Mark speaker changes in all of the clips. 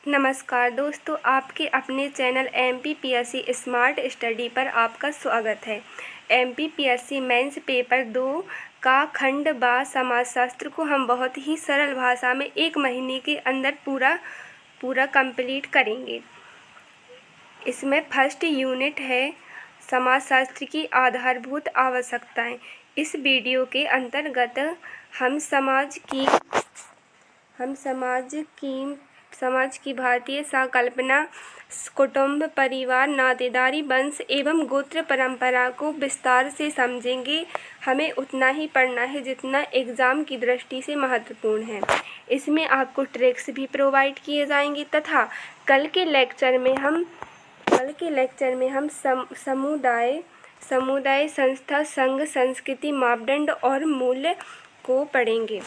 Speaker 1: नमस्कार दोस्तों, आपके अपने चैनल MPPSC स्मार्ट स्टडी पर आपका स्वागत है। MPPSC मेंस पेपर 2 का खंड बा समाजशास्त्र को हम बहुत ही सरल भाषा में 1 महीने के अंदर पूरा कंप्लीट करेंगे। इसमें फर्स्ट यूनिट है समाजशास्त्र की आधारभूत आवश्यकताएं। इस वीडियो के अंतर्गत हम समाज की भारतीय संकल्पना, कुटुंब, परिवार, नातेदारी, वंश एवं गोत्र परंपरा को विस्तार से समझेंगे। हमें उतना ही पढ़ना है जितना एग्ज़ाम की दृष्टि से महत्वपूर्ण है। इसमें आपको ट्रिक्स भी प्रोवाइड किए जाएंगे तथा कल के लेक्चर में हम समुदाय, संस्था, संघ, संस्कृति, मापदंड और मूल्य को पढ़ेंगे।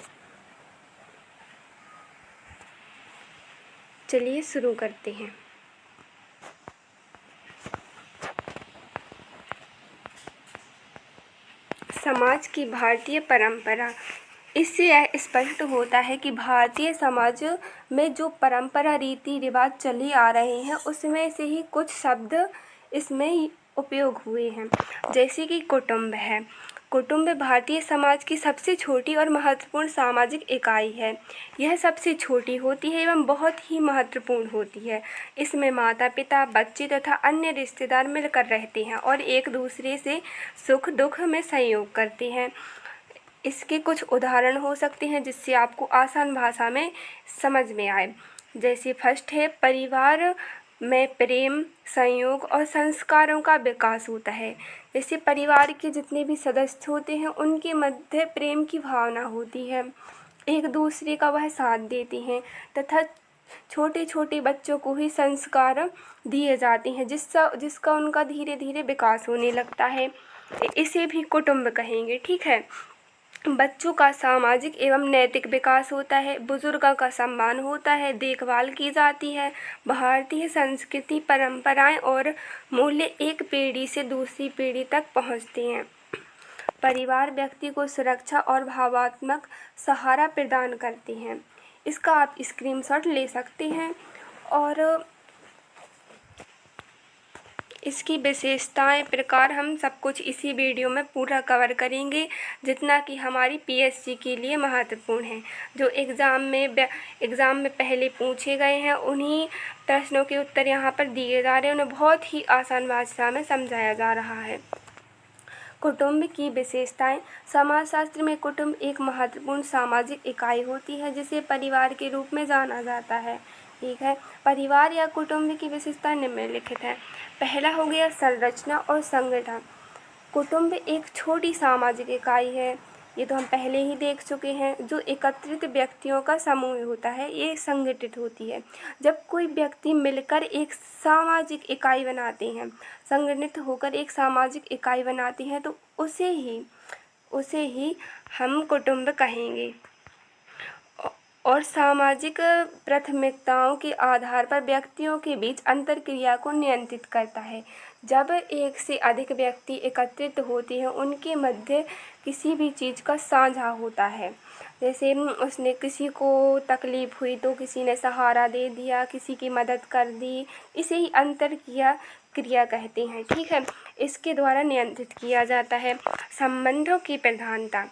Speaker 1: चलिए शुरू करते हैं। समाज की भारतीय परंपरा। इससे यह स्पष्ट होता है कि भारतीय समाज में जो परंपरा, रीति रिवाज चले आ रहे हैं उसमें से ही कुछ शब्द इसमें उपयोग हुए हैं। जैसे कि कुटुंब है। कुटुंब भारतीय समाज की सबसे छोटी और महत्वपूर्ण सामाजिक इकाई है। यह सबसे छोटी होती है एवं बहुत ही महत्वपूर्ण होती है। इसमें माता पिता, बच्चे तथा अन्य रिश्तेदार मिलकर रहते हैं और एक दूसरे से सुख दुख में सहयोग करते हैं। इसके कुछ उदाहरण हो सकते हैं जिससे आपको आसान भाषा में समझ में आए। जैसे फर्स्ट है, परिवार में प्रेम, संयोग और संस्कारों का विकास होता है। जैसे परिवार के जितने भी सदस्य होते हैं उनके मध्य प्रेम की भावना होती है, एक दूसरे का वह साथ देते हैं तथा छोटे छोटे बच्चों को ही संस्कार दिए जाते हैं जिसका उनका धीरे धीरे विकास होने लगता है। इसे भी कुटुंब कहेंगे। ठीक है। बच्चों का सामाजिक एवं नैतिक विकास होता है, बुजुर्गों का सम्मान होता है, देखभाल की जाती है। भारतीय संस्कृति, परंपराएं और मूल्य एक पीढ़ी से दूसरी पीढ़ी तक पहुंचते हैं। परिवार व्यक्ति को सुरक्षा और भावनात्मक सहारा प्रदान करते हैं। इसका आप स्क्रीनशॉट ले सकते हैं और इसकी विशेषताएं, प्रकार हम सब कुछ इसी वीडियो में पूरा कवर करेंगे जितना कि हमारी PSC के लिए महत्वपूर्ण है। जो एग्ज़ाम में पहले पूछे गए हैं उन्हीं प्रश्नों के उत्तर यहाँ पर दिए जा रहे हैं। उन्हें बहुत ही आसान भाषा में समझाया जा रहा है। कुटुंब की विशेषताएं। समाजशास्त्र में कुटुंब एक महत्वपूर्ण सामाजिक इकाई होती है जिसे परिवार के रूप में जाना जाता है। ठीक है। परिवार या कुटुंब की विशेषता निम्नलिखित है। पहला हो गया संरचना और संगठन। कुटुंब एक छोटी सामाजिक इकाई है, ये तो हम पहले ही देख चुके हैं, जो एकत्रित व्यक्तियों का समूह होता है। ये संगठित होती है जब कोई व्यक्ति मिलकर एक सामाजिक इकाई बनाते हैं, संगठित होकर एक सामाजिक इकाई बनाते हैं तो उसे ही हम कुटुंब कहेंगे। और सामाजिक प्राथमिकताओं के आधार पर व्यक्तियों के बीच अंतरक्रिया को नियंत्रित करता है। जब एक से अधिक व्यक्ति एकत्रित होते हैं उनके मध्य किसी भी चीज़ का साझा होता है। जैसे उसने किसी को तकलीफ़ हुई तो किसी ने सहारा दे दिया, किसी की मदद कर दी, इसे ही क्रिया कहते हैं। ठीक है। इसके द्वारा नियंत्रित किया जाता है। संबंधों की प्रधानता।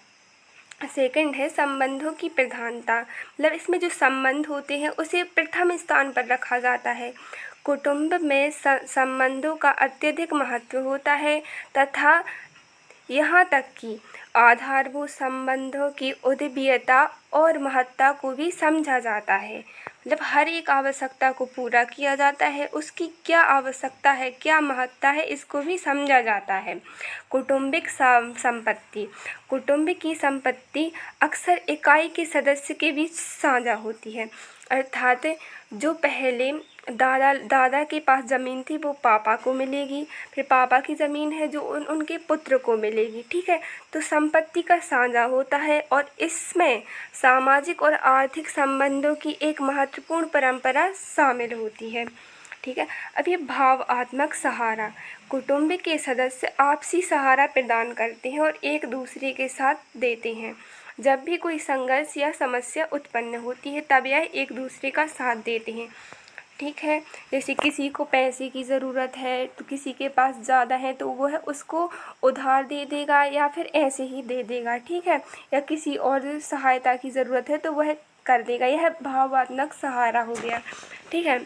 Speaker 1: सेकंड है संबंधों की प्रधानता, मतलब इसमें जो संबंध होते हैं उसे प्रथम स्थान पर रखा जाता है। कुटुंब में संबंधों का अत्यधिक महत्व होता है तथा यहाँ तक कि आधारभूत संबंधों की उद्देश्यता और महत्ता को भी समझा जाता है। मतलब हर एक आवश्यकता को पूरा किया जाता है, उसकी क्या आवश्यकता है, क्या महत्ता है, इसको भी समझा जाता है। कौटुंबिक संपत्ति। कुटुंब की संपत्ति अक्सर इकाई के सदस्य के बीच साझा होती है, अर्थात जो पहले दादा के पास ज़मीन थी वो पापा को मिलेगी, फिर पापा की ज़मीन है जो उनके पुत्र को मिलेगी। ठीक है। तो संपत्ति का साझा होता है और इसमें सामाजिक और आर्थिक संबंधों की एक महत्वपूर्ण परंपरा शामिल होती है। ठीक है। अब ये भावात्मक सहारा। कुटुंब के सदस्य आपसी सहारा प्रदान करते हैं और एक दूसरे के साथ देते हैं। जब भी कोई संघर्ष या समस्या उत्पन्न होती है तब यह एक दूसरे का साथ देते हैं। ठीक है। जैसे किसी को पैसे की ज़रूरत है तो किसी के पास ज़्यादा है तो वह उसको उधार दे देगा या फिर ऐसे ही दे देगा, ठीक है। या किसी और सहायता की ज़रूरत है तो वह कर देगा, यह भावनात्मक सहारा हो गया, ठीक है।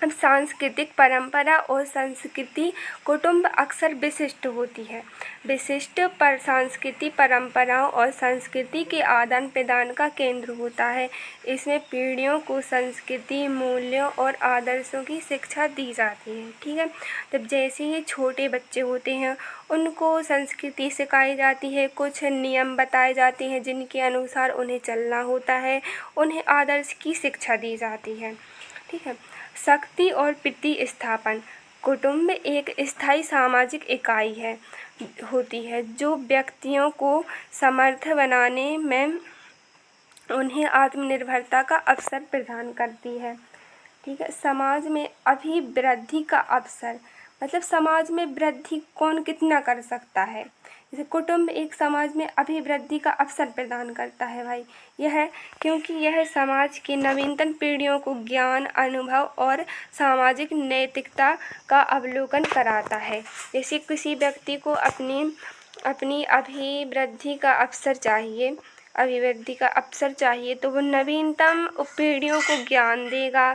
Speaker 1: अब सांस्कृतिक परंपरा और संस्कृति कुटुंब अक्सर विशिष्ट होती है। विशिष्ट पर सांस्कृतिक परंपराओं और संस्कृति के आदान प्रदान का केंद्र होता है। इसमें पीढ़ियों को संस्कृति, मूल्यों और आदर्शों की शिक्षा दी जाती है, ठीक है। तब जैसे ही छोटे बच्चे होते हैं उनको संस्कृति सिखाई जाती है, कुछ नियम बताए जाते हैं जिनके अनुसार उन्हें चलना होता है, उन्हें आदर्श की शिक्षा दी जाती है, ठीक है। शक्ति और प्रतिस्थापन। कुटुंब एक स्थायी सामाजिक इकाई होती है जो व्यक्तियों को समर्थ बनाने में उन्हें आत्मनिर्भरता का अवसर प्रदान करती है, ठीक है। समाज में अभिवृद्धि का अवसर, मतलब समाज में वृद्धि कौन कितना कर सकता है, जैसे कुटुंब एक समाज में अभिवृद्धि का अवसर प्रदान करता है भाई। यह क्योंकि यह समाज की नवीनतम पीढ़ियों को ज्ञान, अनुभव और सामाजिक नैतिकता का अवलोकन कराता है। जैसे किसी व्यक्ति को अपनी अभिवृद्धि का अवसर चाहिए तो वो नवीनतम पीढ़ियों को ज्ञान देगा,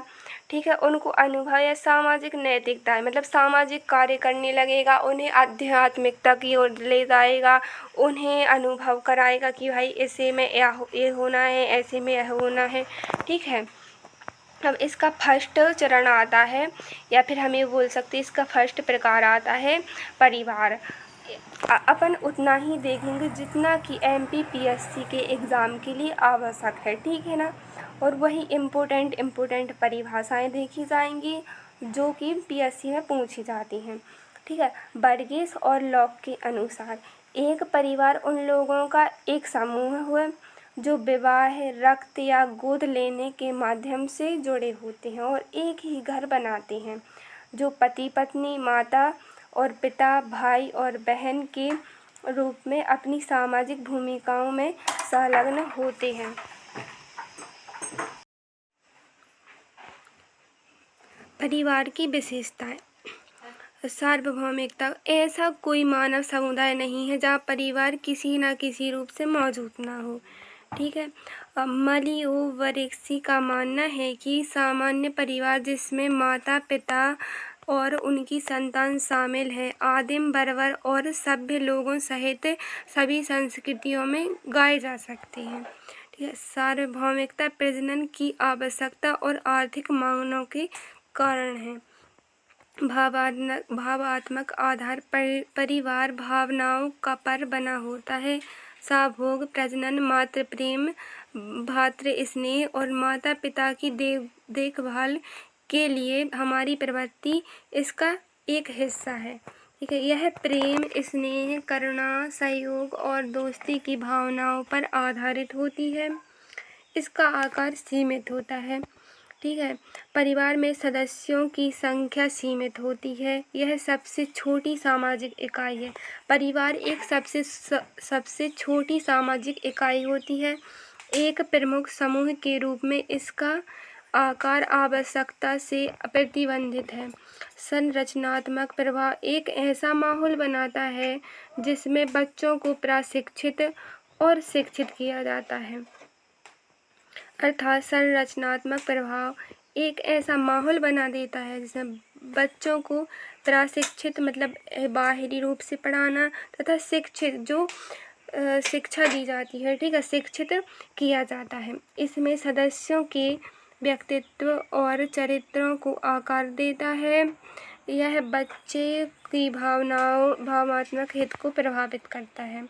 Speaker 1: ठीक है। उनको अनुभव या सामाजिक नैतिकता है, मतलब सामाजिक कार्य करने लगेगा, उन्हें आध्यात्मिकता की ओर ले जाएगा, उन्हें अनुभव कराएगा कि भाई ऐसे में ये होना है, ऐसे में यह होना है, ठीक है। अब इसका फर्स्ट चरण आता है, या फिर हम ये बोल सकते हैं इसका फर्स्ट प्रकार आता है परिवार। अपन उतना ही देखेंगे जितना कि MPPSC के एग्ज़ाम के लिए आवश्यक है, ठीक है ना। और वही इम्पोर्टेंट परिभाषाएं देखी जाएंगी जो कि PSC में पूछी जाती हैं, ठीक है। बर्गेस और लॉक के अनुसार एक परिवार उन लोगों का एक समूह है जो विवाह, रक्त या गोद लेने के माध्यम से जुड़े होते हैं और एक ही घर बनाते हैं, जो पति पत्नी, माता और पिता, भाई और बहन के रूप में अपनी सामाजिक भूमिकाओं में संलग्न होते हैं। परिवार की विशेषताएं। सार्वभौमिकता। ऐसा कोई मानव समुदाय नहीं है जहाँ परिवार किसी न किसी रूप से मौजूद ना हो, ठीक है। मालियोवरेक्सी का मानना है कि सामान्य परिवार जिसमें माता पिता और उनकी संतान शामिल है, आदिम, बर्बर और सभ्य लोगों सहित सभी संस्कृतियों में गाए जा सकते हैं, ठीक है। सार्वभौमिकता प्रजनन की आवश्यकता और आर्थिक मांगों के कारण है। भावात्मक आधार पर परिवार भावनाओं का पर बना होता है। साभोग प्रजनन, मातृ प्रेम, भातृ स्नेह और माता पिता की देखभाल के लिए हमारी प्रवृत्ति इसका एक हिस्सा है, ठीक है। यह प्रेम, स्नेह, करुणा, सहयोग और दोस्ती की भावनाओं पर आधारित होती है। इसका आकार सीमित होता है, ठीक है। परिवार में सदस्यों की संख्या सीमित होती है। यह सबसे छोटी सामाजिक इकाई है। परिवार एक सबसे छोटी सामाजिक इकाई होती है। एक प्रमुख समूह के रूप में इसका आकार आवश्यकता से प्रतिबंधित है। संरचनात्मक प्रभाव। एक ऐसा माहौल बनाता है जिसमें बच्चों को प्रशिक्षित और शिक्षित किया जाता है। अर्थात संरचनात्मक प्रभाव एक ऐसा माहौल बना देता है जिसमें बच्चों को प्रशिक्षित, मतलब बाहरी रूप से पढ़ाना, तथा शिक्षित जो शिक्षा दी जाती है, ठीक है, शिक्षित किया जाता है। इसमें सदस्यों के व्यक्तित्व और चरित्रों को आकार देता है। यह बच्चे की भावनात्मक हित को प्रभावित करता है,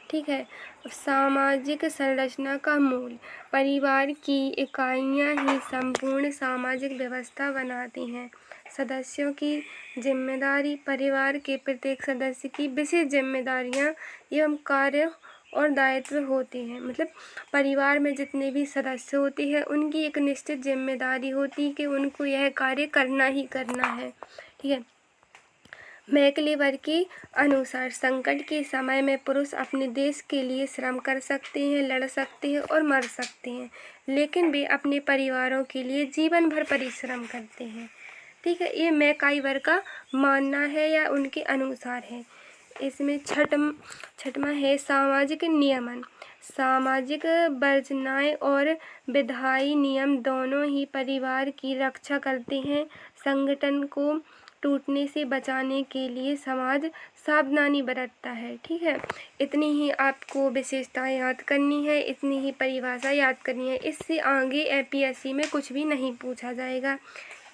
Speaker 1: ठीक है। सामाजिक संरचना का मूल। परिवार की इकाइयाँ ही संपूर्ण सामाजिक व्यवस्था बनाती हैं। सदस्यों की जिम्मेदारी। परिवार के प्रत्येक सदस्य की विशेष जिम्मेदारियाँ एवं कार्य और दायित्व होते हैं। मतलब परिवार में जितने भी सदस्य होते हैं उनकी एक निश्चित जिम्मेदारी होती है कि उनको यह कार्य करना ही करना है, ठीक है। मैकलेवर के अनुसार संकट के समय में पुरुष अपने देश के लिए श्रम कर सकते हैं, लड़ सकते हैं और मर सकते हैं, लेकिन वे अपने परिवारों के लिए जीवन भर परिश्रम करते हैं। ठीक है, ये मैकलेवर का मानना है या उनके अनुसार है। इसमें छठवां है सामाजिक नियमन। सामाजिक वर्जनाएं और विधायी नियम दोनों ही परिवार की रक्षा करते हैं। संगठन को टूटने से बचाने के लिए समाज सावधानी बरतता है। ठीक है, इतनी ही आपको विशेषताएं याद करनी है, इतनी ही परिभाषा याद करनी है। इससे आगे APSC में कुछ भी नहीं पूछा जाएगा।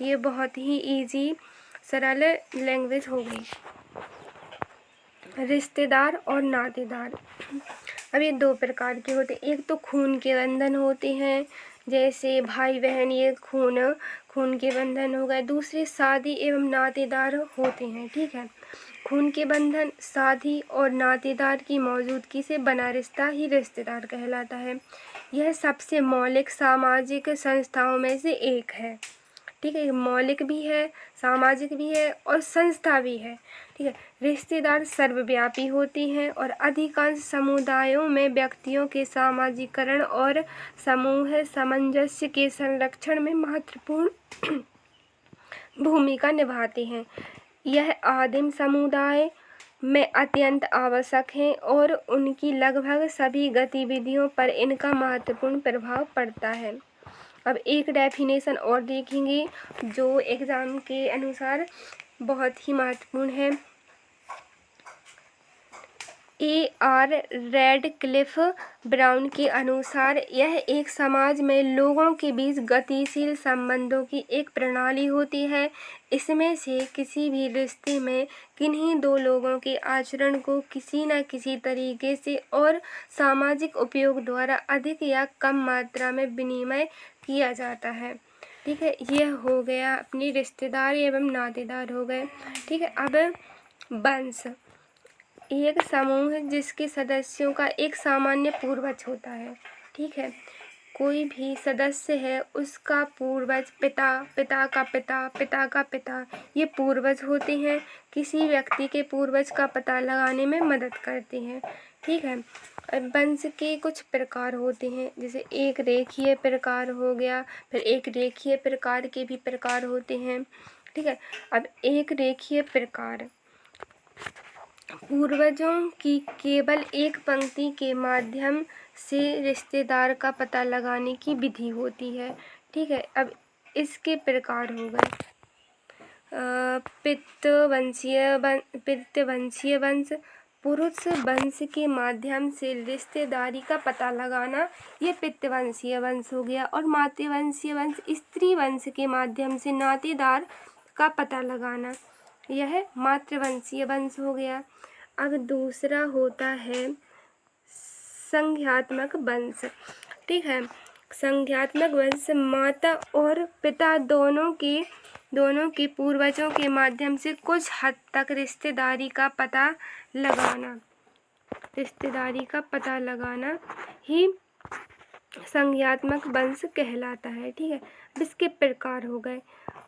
Speaker 1: ये बहुत ही इजी सरल लैंग्वेज होगी। रिश्तेदार और नातेदार, अब ये दो प्रकार के होते हैं। एक तो खून के बंधन होते हैं, जैसे भाई बहन, ये खून के बंधन हो गए। दूसरे शादी एवं नातेदार होते हैं। ठीक है, खून के बंधन, शादी और नातेदार की मौजूदगी से बना रिश्ता ही रिश्तेदार कहलाता है। यह सबसे मौलिक सामाजिक संस्थाओं में से एक है। ठीक है, मौलिक भी है, सामाजिक भी है और संस्था भी है। ठीक है, रिश्तेदार सर्वव्यापी होते हैं और अधिकांश समुदायों में व्यक्तियों के सामाजिकरण और समूह सामंजस्य के संरक्षण में महत्वपूर्ण भूमिका निभाते हैं। यह आदिम समुदाय में अत्यंत आवश्यक है और उनकी लगभग सभी गतिविधियों पर इनका महत्वपूर्ण प्रभाव पड़ता है। अब एक डेफिनेशन और देखेंगे जो एग्ज़ाम के अनुसार बहुत ही महत्वपूर्ण है। AR रेडक्लिफ ब्राउन के अनुसार यह एक समाज में लोगों के बीच गतिशील संबंधों की एक प्रणाली होती है। इसमें से किसी भी रिश्ते में किन्हीं दो लोगों के आचरण को किसी न किसी तरीके से और सामाजिक उपयोग द्वारा अधिक या कम मात्रा में विनिमय किया जाता है। ठीक है, यह हो गया अपनी रिश्तेदार एवं नातेदार हो गए। ठीक है, अब वंश, एक समूह जिसके सदस्यों का एक सामान्य पूर्वज होता है। ठीक है, कोई भी सदस्य है उसका पूर्वज, पिता, पिता का पिता, पिता का पिता, ये पूर्वज होते हैं। किसी व्यक्ति के पूर्वज का पता लगाने में मदद करते हैं। ठीक है, वंश के कुछ प्रकार होते हैं, जैसे एक रेखीय प्रकार हो गया, फिर एक रेखीय प्रकार के भी प्रकार होते हैं। ठीक है, अब एक रेखीय प्रकार पूर्वजों की केवल एक पंक्ति के माध्यम से रिश्तेदार का पता लगाने की विधि होती है। ठीक है, अब इसके प्रकार हो गए पितृवंशीय वंश, पुरुष वंश के माध्यम से रिश्तेदारी का पता लगाना, ये पितृवंशीय वंश हो गया। और मातृवंशीय वंश, स्त्री वंश के माध्यम से नातेदार का पता लगाना, यह मातृवंशीय वंश हो गया। अब दूसरा होता है संज्ञात्मक वंश। ठीक है, संज्ञात्मक वंश माता और पिता दोनों के पूर्वजों के माध्यम से कुछ हद तक रिश्तेदारी का पता लगाना ही संज्ञात्मक वंश कहलाता है। ठीक है, इसके प्रकार हो गए,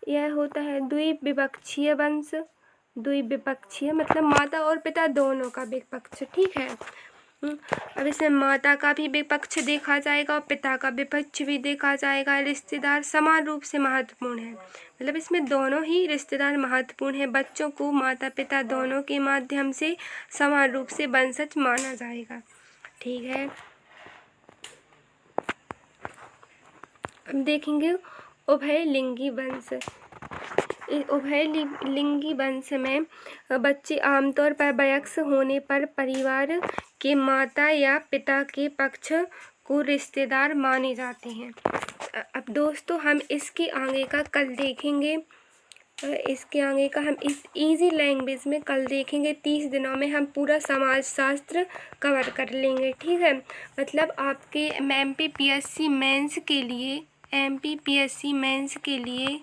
Speaker 1: यह होता है द्विविपक्षीय वंश। द्विविपक्षीय मतलब माता और पिता दोनों का विपक्ष। ठीक है, अब इसमें माता का भी विपक्ष देखा जाएगा और पिता का विपक्ष भी देखा जाएगा। रिश्तेदार समान रूप से महत्वपूर्ण है, मतलब इसमें दोनों ही रिश्तेदार महत्वपूर्ण है। बच्चों को माता पिता दोनों के माध्यम से समान रूप से वंशज माना जाएगा। ठीक है, अब देखेंगे उभयलिंगी वंश। उभयलिंगी वंश में बच्चे आमतौर पर वयस्क होने पर परिवार के माता या पिता के पक्ष को रिश्तेदार माने जाते हैं। अब दोस्तों हम इसके आगे का कल देखेंगे। इसके आगे का हम इस इजी लैंग्वेज में कल देखेंगे। 30 दिनों में हम पूरा समाजशास्त्र कवर कर लेंगे। ठीक है, मतलब आपके MPPSC मेंस के लिए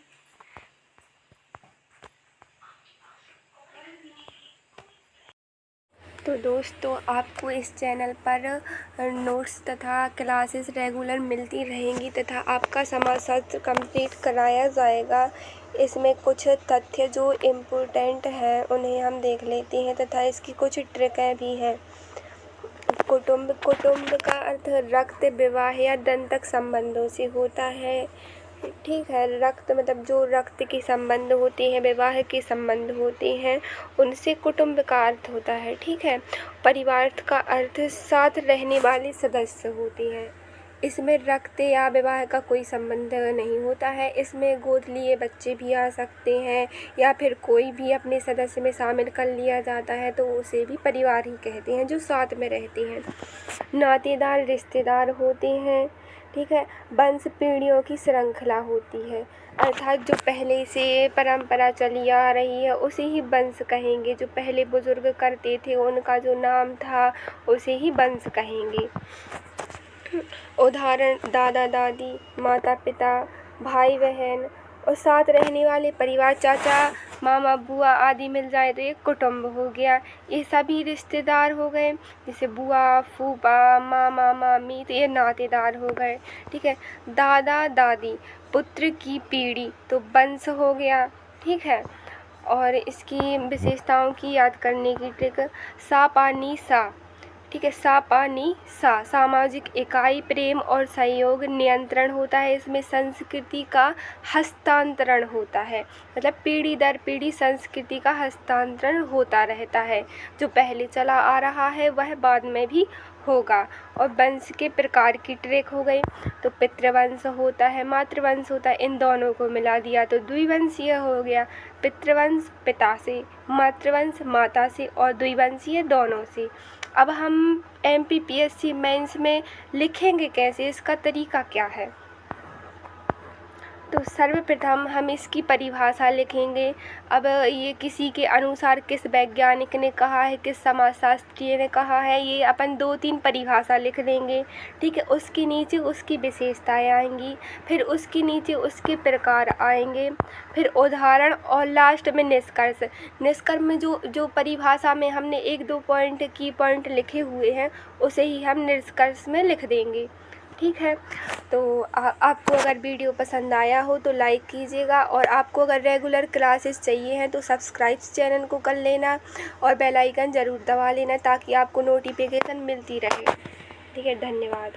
Speaker 1: तो दोस्तों, आपको इस चैनल पर नोट्स तथा क्लासेस रेगुलर मिलती रहेंगी तथा आपका समाजशास्त्र कंप्लीट कराया जाएगा। इसमें कुछ तथ्य जो इम्पोर्टेंट हैं उन्हें हम देख लेते हैं तथा इसकी कुछ ट्रिकें भी हैं। कुटुंब का अर्थ रक्त, विवाह या दंतक संबंधों से होता है। ठीक है, रक्त मतलब जो रक्त के संबंध होते हैं, विवाह के संबंध होते हैं, उनसे कुटुंब का अर्थ होता है। ठीक है, परिवार का अर्थ साथ रहने वाले सदस्य होते हैं। इसमें रक्त या विवाह का कोई संबंध नहीं होता है। इसमें गोद लिए बच्चे भी आ सकते हैं या फिर कोई भी अपने सदस्य में शामिल कर लिया जाता है तो उसे भी परिवार ही कहते हैं, जो साथ में रहते हैं। नातेदार रिश्तेदार होते हैं। ठीक है, वंश पीढ़ियों की श्रृंखला होती है, अर्थात जो पहले से परंपरा चली आ रही है उसे ही वंश कहेंगे। जो पहले बुजुर्ग करते थे उनका जो नाम था उसे ही वंश कहेंगे। उदाहरण दादा दादी, माता पिता, भाई बहन और साथ रहने वाले परिवार, चाचा मामा बुआ आदि मिल जाए तो ये कुटुंब हो गया। ये सभी रिश्तेदार हो गए, जैसे बुआ फूफा मामा मामी, तो ये नातेदार हो गए। ठीक है, दादा दादी पुत्र की पीढ़ी तो वंश हो गया। ठीक है, और इसकी विशेषताओं की याद करने की ट्रिक, सा पानी सा। ठीक है, सा पानी सा सामाजिक इकाई, प्रेम और सहयोग, नियंत्रण होता है। इसमें संस्कृति का हस्तांतरण होता है, मतलब पीढ़ी दर पीढ़ी संस्कृति का हस्तांतरण होता रहता है। जो पहले चला आ रहा है वह बाद में भी होगा। और वंश के प्रकार की ट्रिक हो गई, तो पितृवंश होता है, मातृवंश होता है। इन दोनों को मिला दिया तो द्विवंशीय हो गया। पितृवंश पिता से, मातृवंश माता से और द्विवंशीय दोनों से। अब हम MPPSC मेंस में लिखेंगे कैसे, इसका तरीका क्या है? तो सर्वप्रथम हम इसकी परिभाषा लिखेंगे। अब ये किसी के अनुसार किस वैज्ञानिक ने कहा है, किस समाजशास्त्री ने कहा है, ये अपन 2-3 परिभाषा लिख देंगे। ठीक है, उसके नीचे उसकी विशेषताएं आएंगी, फिर उसके नीचे उसके प्रकार आएंगे, फिर उदाहरण और लास्ट में निष्कर्ष। निष्कर्ष में जो परिभाषा में हमने 1-2 की पॉइंट लिखे हुए हैं उसे ही हम निष्कर्ष में लिख देंगे। ठीक है, तो आपको अगर वीडियो पसंद आया हो तो लाइक कीजिएगा, और आपको अगर रेगुलर क्लासेस चाहिए हैं तो सब्सक्राइब चैनल को कर लेना और बेल आइकन ज़रूर दबा लेना ताकि आपको नोटिफिकेशन मिलती रहे। ठीक है, धन्यवाद।